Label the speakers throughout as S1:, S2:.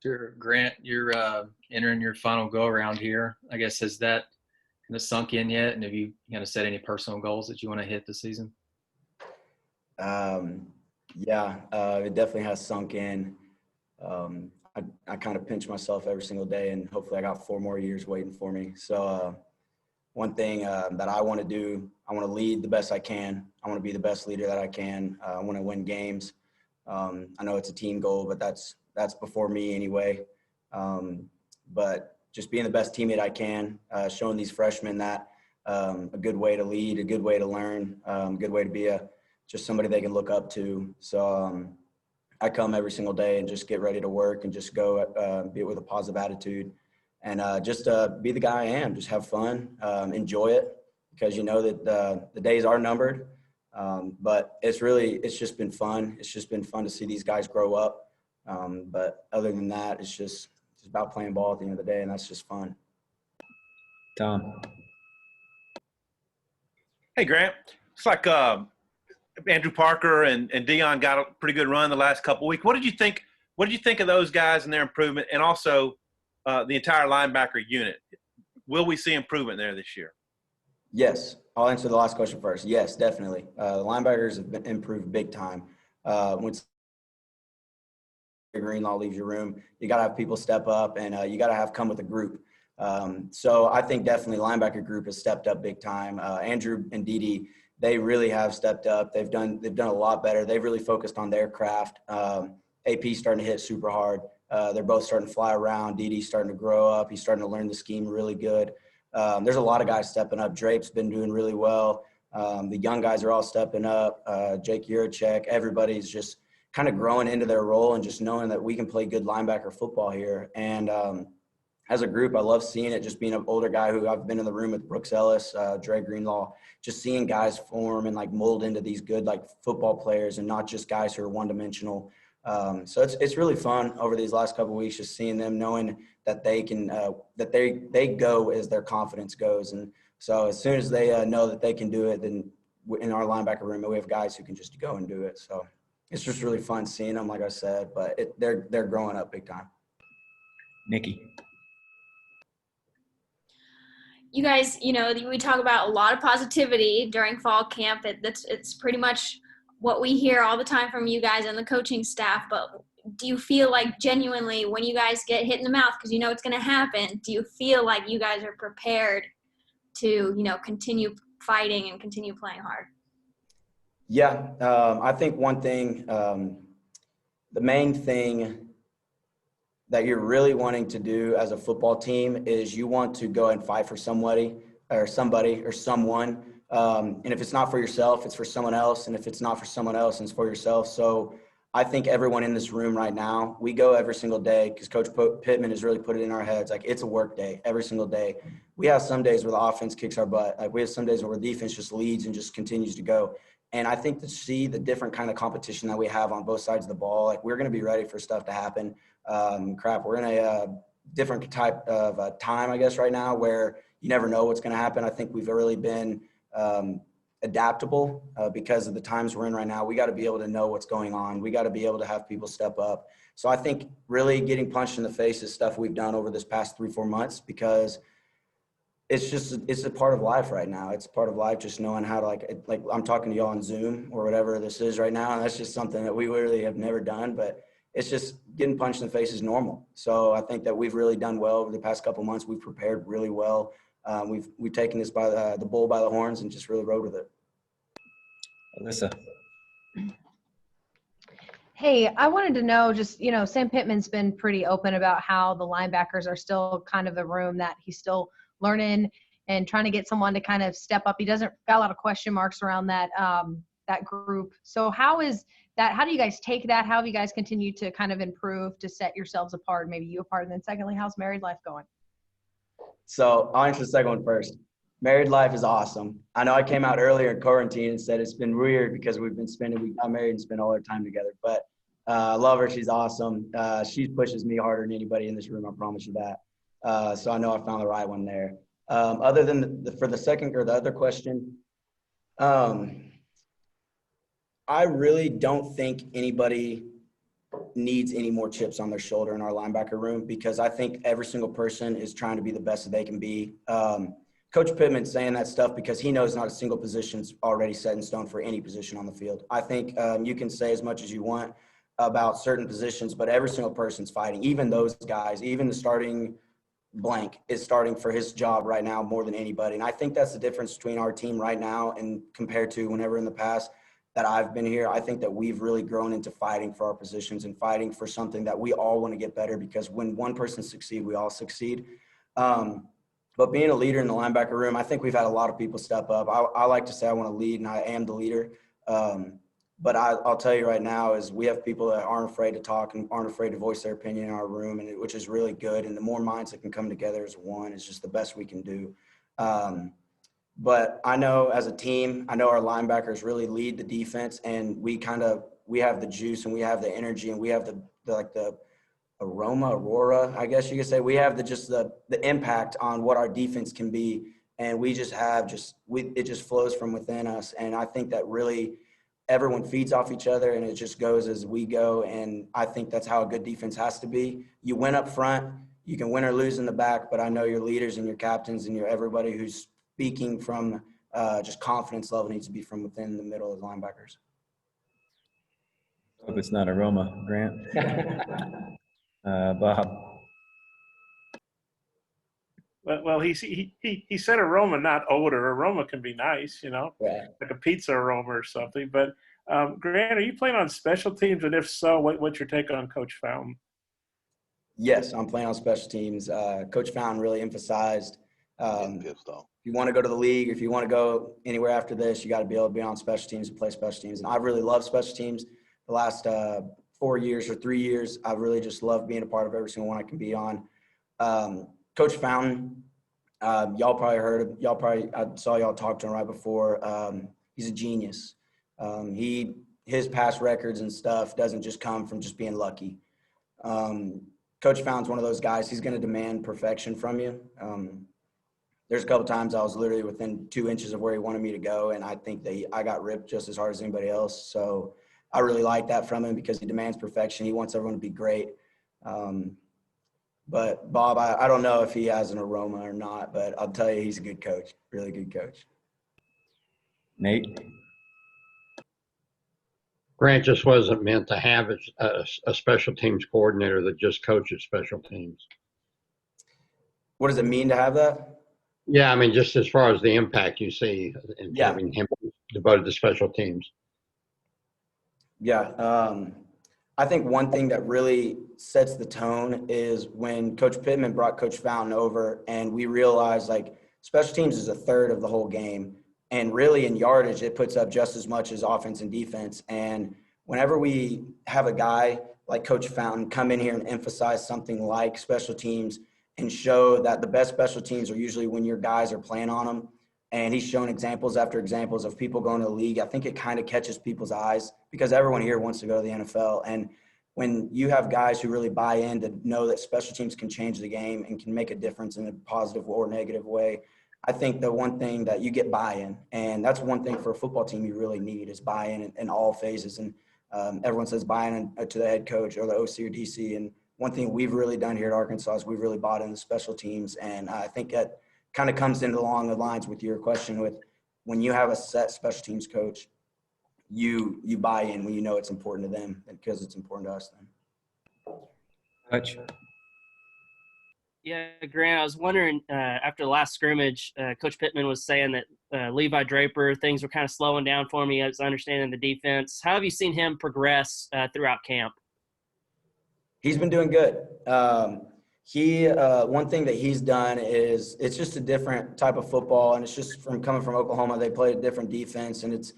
S1: Sure. Grant, you're entering your final go around here. I guess, has that kind of sunk in yet? And have you kind of set any personal goals that you want to hit this season?
S2: Yeah, it definitely has sunk in. I kind of pinch myself every single day, and hopefully I got 4 more years waiting for me. So one thing that I want to do, I want to lead the best I can. I want to be the best leader that I can. I want to win games. I know it's a team goal, but that's before me anyway. But just being the best teammate I can, showing these freshmen that a good way to lead, a good way to learn, a good way to be just somebody they can look up to. So I come every single day and just get ready to work and just go be it with a positive attitude and just be the guy I am. Just have fun, enjoy it, because you know that the days are numbered. But it's just been fun. It's just been fun to see these guys grow up. But other than that, it's just about playing ball at the end of the day, and that's just fun.
S3: Tom.
S4: Hey, Grant. It's like Andrew Parker and Dion got a pretty good run the last couple of weeks. What did you think? What did you think of those guys and their improvement, and also the entire linebacker unit? Will we see improvement there this year?
S2: Yes. I'll answer the last question first. Yes, definitely. The linebackers have been improved big time. When Greenlaw leaves your room, you got to have people step up, and you got to come with a group. So I think definitely linebacker group has stepped up big time. Andrew and Dede, they really have stepped up. They've done a lot better. They've really focused on their craft. AP starting to hit super hard. They're both starting to fly around. Dede's starting to grow up. He's starting to learn the scheme really good. There's a lot of guys stepping up. Drape's been doing really well. The young guys are all stepping up. Jake Yurachek, everybody's just kind of growing into their role and just knowing that we can play good linebacker football here. And as a group, I love seeing it, just being an older guy who I've been in the room with Brooks Ellis, Dre Greenlaw, just seeing guys form and like mold into these good like football players and not just guys who are one-dimensional. So it's really fun over these last couple of weeks, just seeing them, knowing that they can that they go as their confidence goes. And so as soon as they know that they can do it, then in our linebacker room, we have guys who can just go and do it. So it's just really fun seeing them, like I said, but they're growing up big time.
S3: Nikki.
S5: You guys, we talk about a lot of positivity during fall camp. It's pretty much what we hear all the time from you guys and the coaching staff. But do you feel like genuinely when you guys get hit in the mouth, because you know it's going to happen, do you feel like you guys are prepared to, continue fighting and continue playing hard?
S2: Yeah, I think one thing, the main thing that you're really wanting to do as a football team is you want to go and fight for somebody or someone. And if it's not for yourself, it's for someone else. And if it's not for someone else, it's for yourself. So I think everyone in this room right now, we go every single day because Coach Pittman has really put it in our heads. Like, it's a work day every single day. We have some days where the offense kicks our butt. Like, we have some days where the defense just leads and just continues to go. And I think to see the different kind of competition that we have on both sides of the ball, like, we're going to be ready for stuff to happen. We're in a different type of time, I guess, right now where you never know what's going to happen. I think we've really been adaptable because of the times we're in right now. We got to be able to know what's going on. We got to be able to have people step up. So I think really getting punched in the face is stuff we've done over this past 3-4 months, because it's a part of life right now. It's part of life, just knowing how to like I'm talking to y'all on Zoom or whatever this is right now. And that's just something that we really have never done, but it's just getting punched in the face is normal. So I think that we've really done well over the past couple of months. We've prepared really well. We've taken this by the bull by the horns and just really rode with it.
S3: Alyssa.
S6: Hey, I wanted to know, just, Sam Pittman's been pretty open about how the linebackers are still kind of the room that he's still learning and trying to get someone to kind of step up. He got a lot of question marks around that group. So how is that? How do you guys take that? How have you guys continued to kind of improve to set yourselves apart, maybe you apart? And then secondly, how's married life going?
S2: So I'll answer the second one first. Married life is awesome. I know I came out earlier in quarantine and said it's been weird because we got married and spent all our time together. But I love her. She's awesome. She pushes me harder than anybody in this room. I promise you that. So I know I found the right one there. Other than for the second or the other question, I really don't think anybody needs any more chips on their shoulder in our linebacker room, because I think every single person is trying to be the best that they can be. Coach Pittman's saying that stuff because he knows not a single position's already set in stone for any position on the field. I think you can say as much as you want about certain positions, but every single person's fighting. Even those guys, even the starting blank is starting for his job right now more than anybody. And I think that's the difference between our team right now and compared to whenever in the past that I've been here. I think that we've really grown into fighting for our positions and fighting for something that we all want to get better, because when one person succeeds, we all succeed. But being a leader in the linebacker room, I think we've had a lot of people step up. I like to say I want to lead, and I am the leader. But I'll tell you right now is we have people that aren't afraid to talk and aren't afraid to voice their opinion in our room, and which is really good. And the more minds that can come together as one is just the best we can do. But I know as a team, I know our linebackers really lead the defense, and we have the juice and we have the energy and we have the aurora, I guess you could say. We have the impact on what our defense can be, and we just have it just flows from within us. And I think that really everyone feeds off each other, and it just goes as we go. And I think that's how a good defense has to be. You win up front, you can win or lose in the back, but I know your leaders and your captains and everybody who's speaking from just confidence level needs to be from within the middle of the linebackers.
S3: Hope it's not aroma, Grant. Bob.
S7: Well, he said aroma, not odor. Aroma can be nice,
S2: Yeah.
S7: like a pizza aroma or something. But Grant, are you playing on special teams? And if so, what's your take on Coach Fountain?
S2: Yes, I'm playing on special teams. Coach Fountain really emphasized if you want to go to the league, if you want to go anywhere after this, you got to be able to be on special teams and play special teams. And I really love special teams. The last 4 years or 3 years, I've really just loved being a part of every single one I can be on. Coach Fountain, y'all probably heard of, I saw y'all talk to him right before. He's a genius. His past records and stuff doesn't just come from just being lucky. Coach Fountain's one of those guys. He's going to demand perfection from you. There's a couple times I was literally within 2 inches of where he wanted me to go, and I think that I got ripped just as hard as anybody else. So I really like that from him because he demands perfection. He wants everyone to be great. But Bob, I don't know if he has an aroma or not, but I'll tell you he's a good coach, really good coach.
S3: Nate.
S8: Grant just wasn't meant to have a special teams coordinator that just coaches special teams.
S2: What does it mean to have that?
S8: Yeah, I mean, just as far as the impact you see in having him devoted to special teams.
S2: Yeah. I think one thing that really sets the tone is when Coach Pittman brought Coach Fountain over, and we realized like special teams is a third of the whole game. And really in yardage, it puts up just as much as offense and defense. And whenever we have a guy like Coach Fountain come in here and emphasize something like special teams and show that the best special teams are usually when your guys are playing on them, and he's shown examples after examples of people going to the league, I think it kind of catches people's eyes because everyone here wants to go to the NFL. And when you have guys who really buy in to know that special teams can change the game and can make a difference in a positive or negative way, I think the one thing that you get buy-in, and that's one thing for a football team you really need is buy-in in all phases. And everyone says buy-in to the head coach or the OC or DC. And one thing we've really done here at Arkansas is we've really bought into special teams. And I think that kind of comes into along the lines with your question with when you have a set special teams coach, you buy in when you know it's important to them because it's important to us then.
S3: Hutch.
S9: Yeah, Grant, I was wondering, after the last scrimmage, Coach Pittman was saying that Levi Draper, things were kind of slowing down for me as understanding the defense. How have you seen him progress throughout camp?
S2: He's been doing good. One thing that he's done is it's just a different type of football, and it's just from coming from Oklahoma, they play a different defense, and it's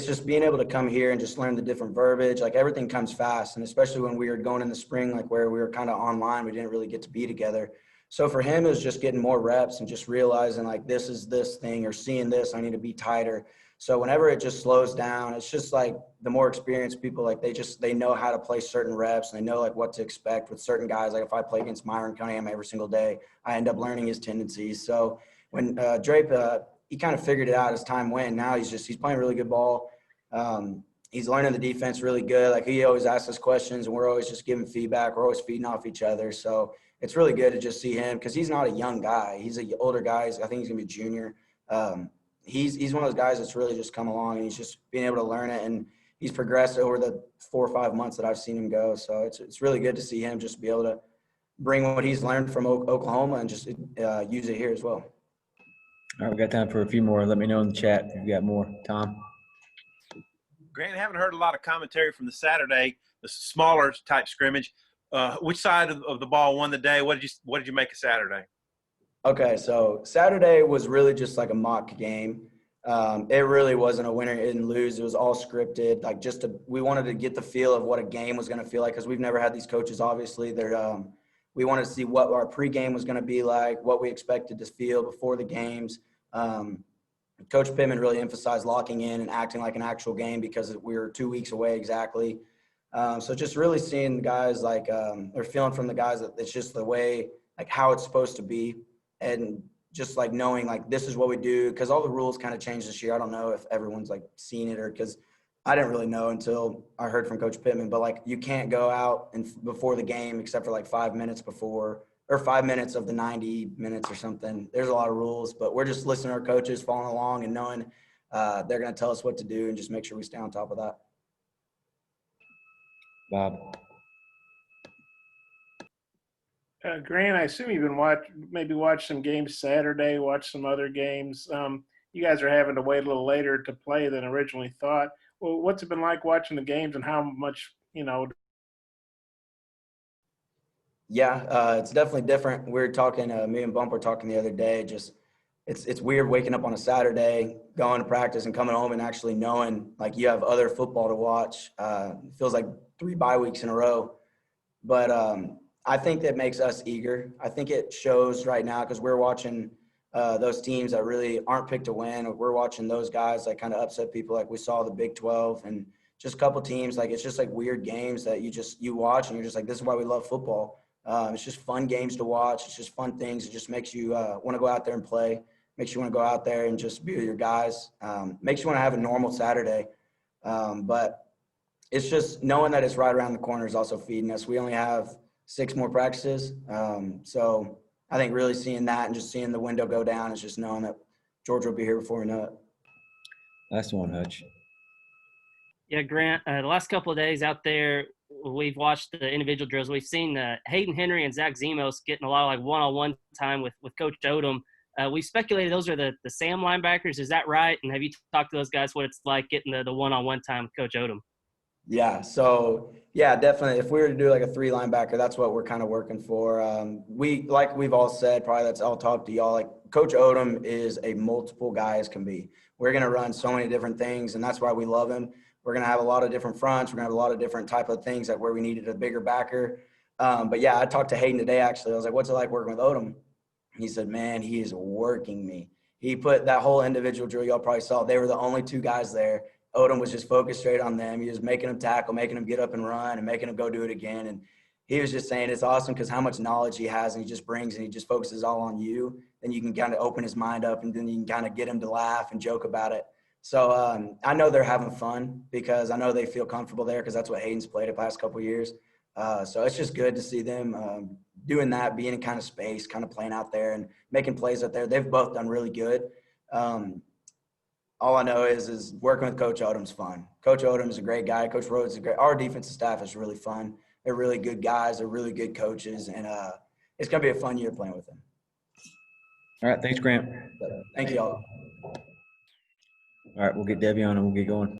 S2: just being able to come here and just learn the different verbiage. Like everything comes fast, and especially when we were going in the spring, like where we were kind of online, we didn't really get to be together. So for him, it was just getting more reps and just realizing like this is this thing or seeing this, I need to be tighter. So whenever it just slows down, it's just like the more experienced people, like they know how to play certain reps and they know like what to expect with certain guys. Like if I play against Myron Cunningham every single day, I end up learning his tendencies. So when Drape, he kind of figured it out as time went. Now he's playing really good ball. he's learning the defense really good. Like, he always asks us questions, and we're always just giving feedback. We're always feeding off each other. So it's really good to just see him, because he's not a young guy. He's an older guy. I think he's going to be a junior. He's one of those guys that's really just come along, and he's just being able to learn it. And he's progressed over the 4 or 5 months that I've seen him go. So it's really good to see him just be able to bring what he's learned from Oklahoma and just use it here as well.
S3: All right, we got time for a few more. Let me know in the chat if you got more. Tom?
S4: Grant, I haven't heard a lot of commentary from the Saturday, the smaller type scrimmage. Which side of the ball won the day? What did you make of Saturday?
S2: Okay, so Saturday was really just like a mock game. It really wasn't a winner and lose. It was all scripted. Like, we wanted to get the feel of what a game was going to feel like, because we've never had these coaches. Obviously, we wanted to see what our pregame was going to be like, what we expected to feel before the games. Coach Pittman really emphasized locking in and acting like an actual game, because we were 2 weeks away exactly. So just really seeing the guys, like, or feeling from the guys that it's just the way, like, how it's supposed to be. And just like knowing, like, this is what we do, because all the rules kind of changed this year. I don't know if everyone's like seen it, or because I didn't really know until I heard from Coach Pittman, but like, you can't go out and before the game except for like 5 minutes before, or 5 minutes of the 90 minutes or something. There's a lot of rules, but we're just listening to our coaches, following along, and knowing they're going to tell us what to do, and just make sure we stay on top of that.
S3: Bob?
S7: Grant, I assume you've been watch some games Saturday, watch some other games. You guys are having to wait a little later to play than originally thought. Well, what's it been like watching the games, and how much,
S2: Yeah, it's definitely different. We were talking, me and Bump were talking the other day, just it's weird waking up on a Saturday, going to practice, and coming home and actually knowing, like, you have other football to watch. It feels like 3 bye weeks in a row. But I think that makes us eager. I think it shows right now, because we're watching those teams that really aren't picked to win, or we're watching those guys that kind of upset people, like we saw the Big 12 and just a couple teams. Like, it's just like weird games that you watch, and you're just like, this is why we love football. It's just fun games to watch. It's just fun things. It just makes you want to go out there and play. Makes you want to go out there and just be with your guys. Makes you want to have a normal Saturday. But it's just knowing that it's right around the corner is also feeding us. We only have 6 more practices. So I think really seeing that and just seeing the window go down is just knowing that Georgia will be here before we know it.
S3: Last one, Hutch.
S9: Yeah, Grant, the last couple of days out there, we've watched the individual drills. We've seen Hayden Henry and Zach Zemos getting a lot of like one-on-one time with Coach Odom. We speculated those are the Sam linebackers. Is that right? And have you talked to those guys what it's like getting the one-on-one time with Coach Odom?
S2: Yeah. So yeah, definitely. If we were to do like a 3 linebacker, that's what we're kind of working for. Like we've all said, probably I'll talk to y'all. Like, Coach Odom is a multiple guy as can be. We're going to run so many different things, and that's why we love him. We're going to have a lot of different fronts. We're going to have a lot of different type of things that where we needed a bigger backer. But yeah, I talked to Hayden today, actually. I was like, what's it like working with Odom? He said, man, he is working me. He put that whole individual drill, y'all probably saw. They were the only 2 guys there. Odom was just focused straight on them. He was making them tackle, making them get up and run, and making them go do it again. And he was just saying it's awesome because how much knowledge he has, and he just brings, and he just focuses all on you. Then you can kind of open his mind up, and then you can kind of get him to laugh and joke about it. So I know they're having fun because I know they feel comfortable there, because that's what Hayden's played the past couple of years. So it's just good to see them doing that, being in kind of space, kind of playing out there and making plays out there. They've both done really good. All I know is working with Coach Odom's fun. Coach Odom is a great guy. Coach Rhodes is great. Our defensive staff is really fun. They're really good guys. They're really good coaches. And it's going to be a fun year playing with them.
S3: All right. Thanks, Grant.
S2: Thank you all.
S3: All right. We'll get Debbie on and we'll get going.